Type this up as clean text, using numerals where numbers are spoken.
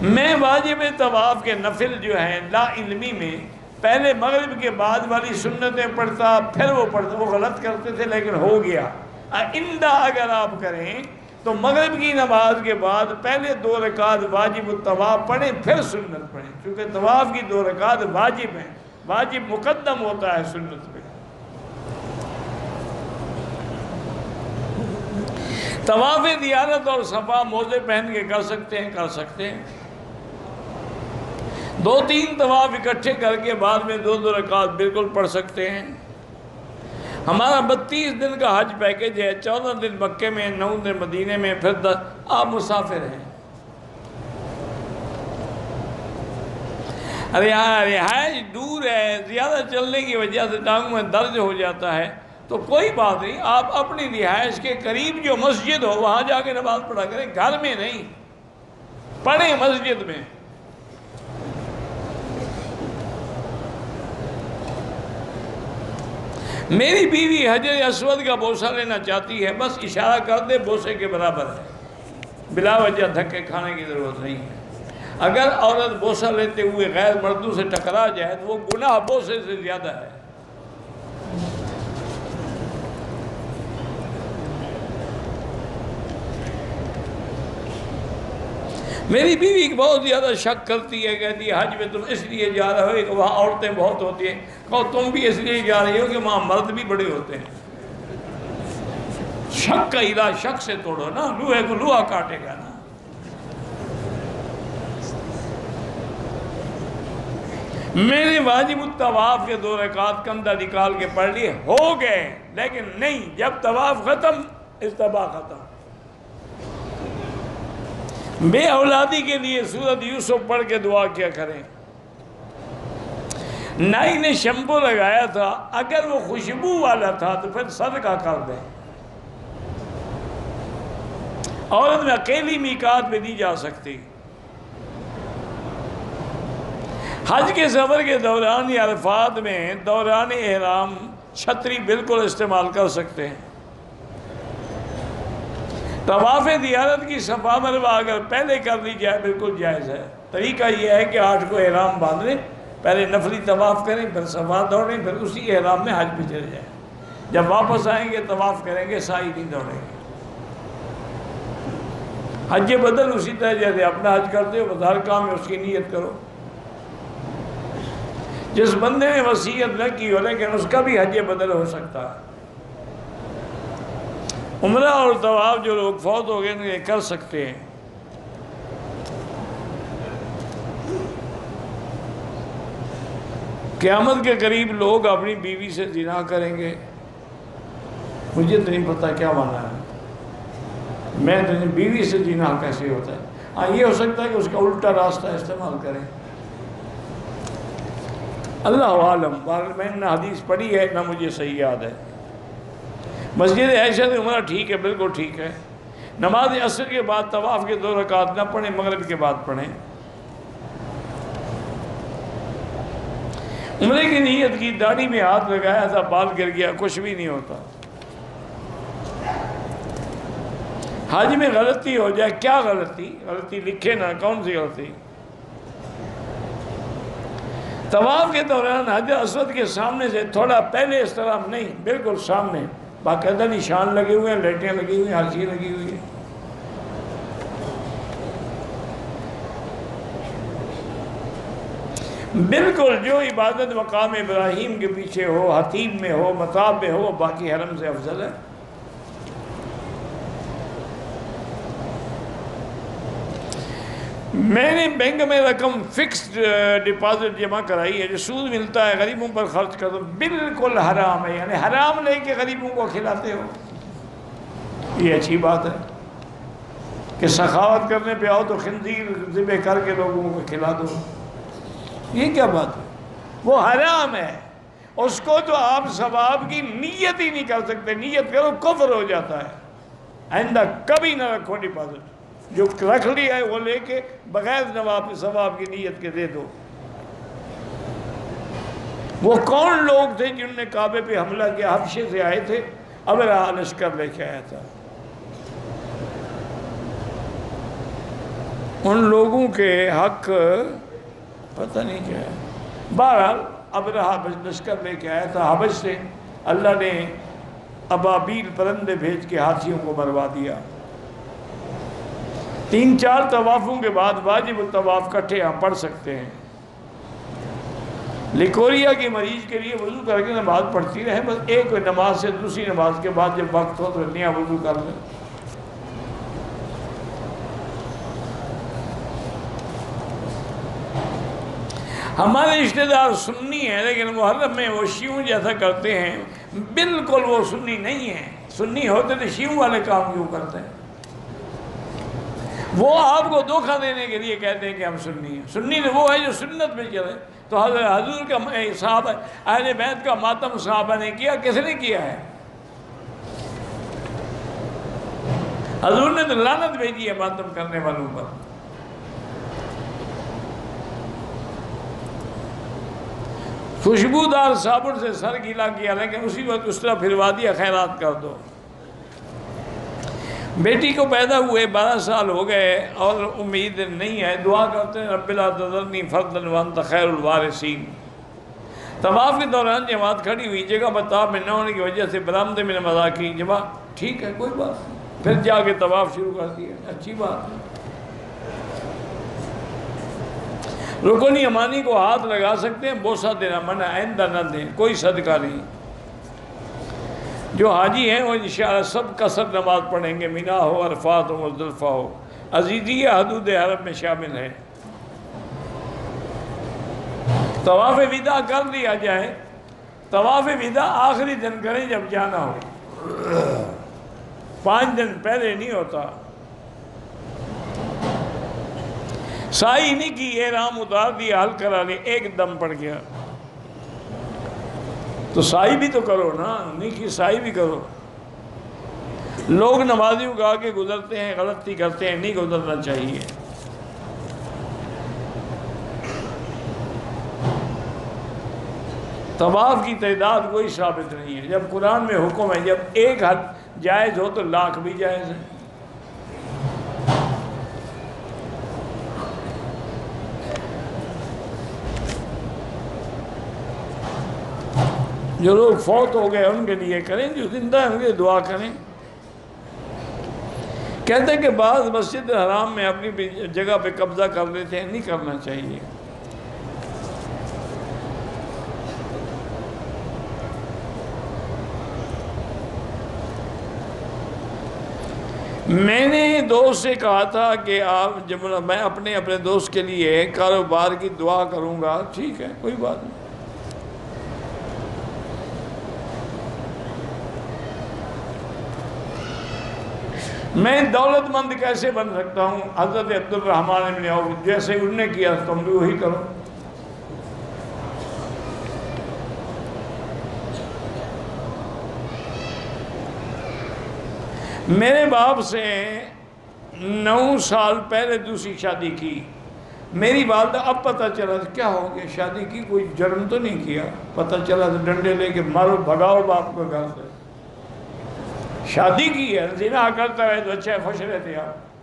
میں واجب طواف کے نفل جو ہیں لا علمی میں پہلے مغرب کے بعد والی سنتیں پڑھتا پھر وہ پڑھتا، وہ غلط کرتے تھے لیکن ہو گیا۔ آئندہ اگر آپ کریں تو مغرب کی نماز کے بعد پہلے 2 رکعت واجب الطواف پڑھیں پھر سنت پڑھیں، کیونکہ طواف کی 2 رکعت واجب ہیں، واجب مقدم ہوتا ہے سنت پہ۔ طواف زیارت اور صفا موزے پہن کے کر سکتے ہیں، کر سکتے ہیں۔ 2-3 طواف اکٹھے کر کے بعد میں 2 رکعت بالکل پڑھ سکتے ہیں۔ ہمارا 32 دن کا حج پیکج ہے، 14 دن مکے میں، 9 دن مدینے میں، پھر 10 آپ مسافر ہیں۔ رہائش دور ہے، زیادہ چلنے کی وجہ سے ٹانگوں میں درد ہو جاتا ہے، تو کوئی بات نہیں، آپ اپنی رہائش کے قریب جو مسجد ہو وہاں جا کے نماز پڑھا کریں، گھر میں نہیں، پڑھیں مسجد میں۔ میری بیوی حجر اسود کا بوسہ لینا چاہتی ہے، بس اشارہ کر دے بوسے کے برابر ہے، بلا وجہ دھکے کھانے کی ضرورت نہیں ہے۔ اگر عورت بوسہ لیتے ہوئے غیر مردوں سے ٹکرا جائے تو وہ گناہ بوسے سے زیادہ ہے۔ میری بیوی بہت زیادہ شک کرتی ہے، کہتی ہے حج میں تم اس لیے جا رہے ہو کہ وہاں عورتیں بہت ہوتی ہیں۔ کہو تم بھی اس لیے جا رہی ہو کہ وہاں مرد بھی بڑے ہوتے ہیں۔ شک کا علاج شک سے توڑو نا، لوہے کو لوہا کاٹے گا نا۔ میں نے واجب الطواف کے 2 رکعت کندھا نکال کے پڑھ لیے، ہو گئے، لیکن نہیں، جب طواف ختم اجتماع ختم۔ بے اولادی کے لیے سورۃ یوسف پڑھ کے دعا کیا کریں۔ نائی نے شیمپو لگایا تھا، اگر وہ خوشبو والا تھا تو پھر صدقہ کر دیں۔ عورت میں اکیلی میقات میں نہیں جا سکتی۔ حج کے سفر کے دوران یا عرفات میں دوران احرام چھتری بالکل استعمال کر سکتے ہیں۔ طواف زیارت کی صفا مروہ اگر پہلے کر لی جائے بالکل جائز ہے۔ طریقہ یہ ہے کہ 8 کو احرام باندھ لیں، پہلے نفلی طواف کریں، پھر صفا دوڑیں، پھر اسی احرام میں حج پہ چلے جائیں۔ جب واپس آئیں گے طواف کریں گے، سعی نہیں دوڑیں گے۔ حج بدل اسی طرح جیسے اپنا حج کرتے ہو، بس ہر کام میں اس کی نیت کرو۔ جس بندے نے وصیت نہ کی ہو لیکن اس کا بھی حج بدل ہو سکتا ہے۔ عمرہ اور طواف جو لوگ فوت ہو گئے یہ کر سکتے ہیں۔ قیامت کے قریب لوگ اپنی بیوی سے زنا کریں گے، مجھے تو نہیں پتہ کیا مانا ہے، میں تو نہیں، بیوی سے زنا کیسے ہوتا ہے؟ ہاں یہ ہو سکتا ہے کہ اس کا الٹا راستہ استعمال کریں، اللہ عالم۔ میں نے حدیث پڑھی ہے نہ مجھے صحیح یاد ہے۔ مسجد عائشہ سے عمرہ ٹھیک ہے، بالکل ٹھیک ہے۔ نماز عصر کے بعد طواف کے 2 رکعت نہ پڑھیں، مغرب کے بعد پڑھیں۔ عمرے کی نیت کی، داڑھی میں ہاتھ لگایا تھا، بال گر گیا، کچھ بھی نہیں ہوتا۔ حج میں غلطی ہو جائے، کیا غلطی لکھے نا، کون سی غلطی؟ طواف کے دوران حجر اسود کے سامنے سے تھوڑا پہلے اس طرف نہیں، بالکل سامنے، باقاعدہ نشان لگے ہوئے ہیں، لائٹیں لگی ہوئی ہیں، ہر چیز لگی ہوئی ہے۔ بالکل جو عبادت مقام ابراہیم کے پیچھے ہو، حتیم میں ہو، مطاب میں ہو، باقی حرم سے افضل ہے۔ میں نے بینک میں رقم فکسڈ ڈپازٹ جمع کرائی ہے، جو سود ملتا ہے غریبوں پر خرچ کر دو، بالکل حرام ہے، یعنی حرام لے کے غریبوں کو کھلاتے ہو۔ یہ اچھی بات ہے کہ سخاوت کرنے پہ آؤ تو خنزیر ذبح کر کے لوگوں کو کھلا دو، یہ کیا بات ہے؟ وہ حرام ہے، اس کو تو آپ ثواب کی نیت ہی نہیں کر سکتے، نیت کرو کفر ہو جاتا ہے۔ آئندہ کبھی نہ رکھو ڈپازٹ، جو رکھ لیا ہے وہ لے کے بغیر ثواب کی نیت کے دے دو۔ وہ کون لوگ تھے جنہوں نے کعبے پہ حملہ کیا؟ حبشے سے آئے تھے، ابرہہ لشکر لے کے آیا تھا۔ ان لوگوں کے حق پتہ نہیں کیا ہے. بہرحال ابرہہ لشکر لے کے آیا تھا حبش سے. اللہ نے ابابیل پرندے بھیج کے ہاتھیوں کو مروا دیا. 3-4 طوافوں کے بعد واجب الطواف کٹھے ہم پڑھ سکتے ہیں. لیکوریا کی مریض کے لیے وضو کر کے نماز پڑھتی رہے، بس ایک نماز سے دوسری نماز کے بعد جب وقت ہو تو نیا وضو کر لیں. ہمارے رشتہ دار سنی ہیں لیکن محرم میں وہ شیعوں جیسا کرتے ہیں. بالکل وہ سنی نہیں ہیں. سنی ہوتے تو شیعوں والے کام کیوں کرتے ہیں؟ وہ آپ کو دھوکہ دینے کے لیے کہتے ہیں کہ ہم سنی ہیں. سنی تو وہ ہے جو سنت میں چلے. تو حضور کا صحابہ اہل بیت کا ماتم صحابہ نے کیا، کس نے کیا ہے؟ حضور نے تو لعنت بھیجی ہے ماتم کرنے والوں پر. خوشبودار صابن سے سر گیلا کیا لیکن اسی وقت اس طرح پھروا دیا خیرات کر دو. بیٹی کو پیدا ہوئے 12 سال ہو گئے اور امید نہیں ہے. دعا کرتے ہیں رب لا تذرنی فردا وانت خیر الوارثین. طواف کے دوران جماعت کھڑی ہوئی، جگہ بتا میں نہ ہونے کی وجہ سے برآمدے میں نماز کی. جماعت ٹھیک ہے کوئی بات نہیں. پھر جا کے طواف شروع کر دیا، اچھی بات ہے. رکن یمانی کو ہاتھ لگا سکتے ہیں، بوسہ دینا منع، آئندہ نہ دیں، کوئی صدقہ نہیں. جو حاجی ہیں وہ انشاءاللہ سب قصر نماز پڑھیں گے، مینا ہو، عرفات ہو، مزدلفہ ہو. عزیزیہ حدود حرم میں شامل ہے. طواف وداع کر لیا جائے. طواف وداع آخری دن کریں جب جانا ہو، 5 دن پہلے نہیں ہوتا. سائی نہیں کی، احرام اتار دیا، حل کرا لی، ایک دم پڑ گیا. تو سائی بھی تو کرو نا، نہیں کی سائی بھی کرو. لوگ نمازیوں کو آگے گزرتے ہیں، غلطی کرتے ہیں، نہیں گزرنا چاہیے. طواف کی تعداد کوئی ثابت نہیں ہے. جب قرآن میں حکم ہے جب ایک حد جائز ہو تو لاکھ بھی جائز ہے. جو لوگ فوت ہو گئے ان کے لیے کریں، جو زندہ ہیں ان کے لیے دعا کریں. کہتے ہیں کہ بعض مسجد حرام میں اپنی جگہ پہ قبضہ کر لیتے ہیں، نہیں کرنا چاہیے. میں نے دوست سے کہا تھا کہ آپ جب میں اپنے دوست کے لیے کاروبار کی دعا کروں گا. ٹھیک ہے کوئی بات نہیں. میں دولت مند کیسے بن سکتا ہوں؟ حضرت عبد الرحمن بن عوف جیسے انہوں نے کیا تم بھی وہی کرو. میرے باپ سے 9 سال پہلے دوسری شادی کی. میری والدہ اب پتہ چلا تو کیا ہو گیا، شادی کی کوئی جرم تو نہیں کیا. پتہ چلا تو ڈنڈے لے کے مارو، بھگاؤ باپ کو گھر سے. شادی کی ہے، زنا کرتا ہے تو اچھا خوش رہتے آپ.